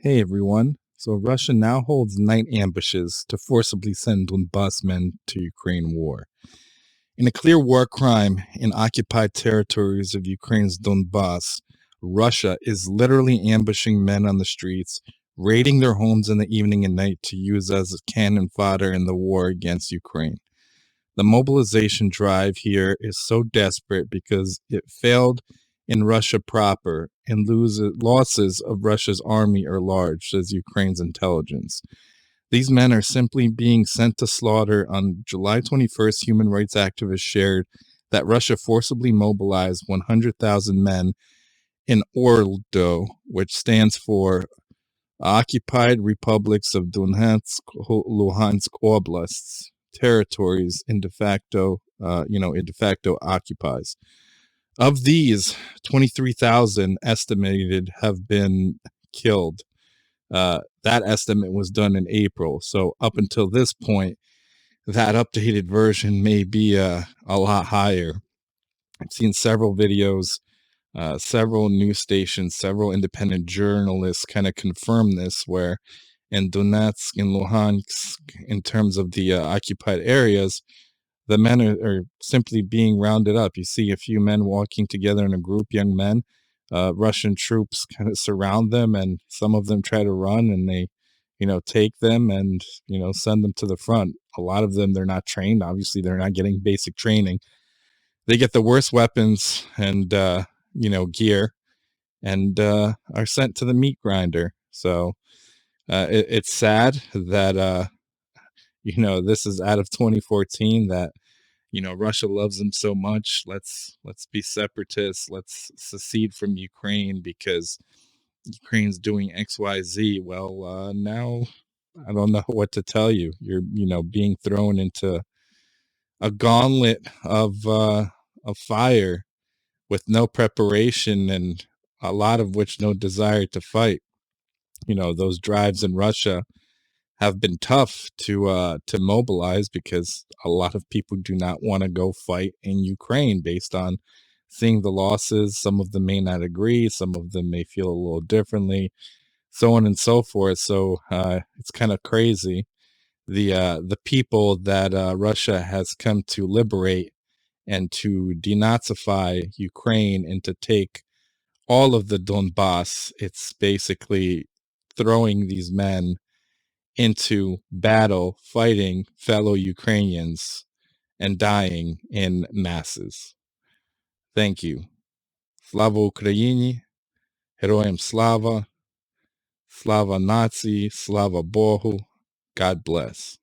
Hey everyone. So Russia now holds night ambushes to forcibly send Donbas men to Ukraine war. In a clear war crime in occupied territories of Ukraine's Donbas, Russia is literally ambushing men on the streets, raiding their homes in the evening and night to use as cannon fodder in the war against Ukraine. The mobilization drive here is so desperate because it failed in Russia proper, and losses of Russia's army are large, says Ukraine's intelligence. These men are simply being sent to slaughter. On July 21st, human rights activists shared that Russia forcibly mobilized 100,000 men in Ordo, which stands for Occupied Republics of Donetsk, Luhansk Oblasts, territories in de facto occupies. Of these, 23,000 estimated have been killed. That estimate was done in April. So up until this point, that updated version may be a lot higher. I've seen several videos, several news stations, several independent journalists kind of confirm this, where in Donetsk and Luhansk, in terms of the occupied areas, the men are simply being rounded up. You see a few men walking together in a group, young men. Russian troops kind of surround them, and some of them try to run, and they, take them and, send them to the front. A lot of them, they're not trained. Obviously, they're not getting basic training. They get the worst weapons and, gear, and are sent to the meat grinder. So it's sad that, this is out of 2014, that Russia loves them so much. Let's be separatists. Let's secede from Ukraine because Ukraine's doing XYZ. Well, now I don't know what to tell you. You're being thrown into a gauntlet of fire with no preparation, and a lot of which no desire to fight. Those drives in Russia have been tough to mobilize because a lot of people do not want to go fight in Ukraine based on seeing the losses. Some of them may not agree, some of them may feel a little differently, so on and so forth. So it's kind of crazy. The people that Russia has come to liberate and to denazify Ukraine and to take all of the Donbas, it's basically throwing these men into battle, fighting fellow Ukrainians and dying in masses. Thank you. Slava Україні, Героям слава, Slava Nazi, Slava Bohu. God bless.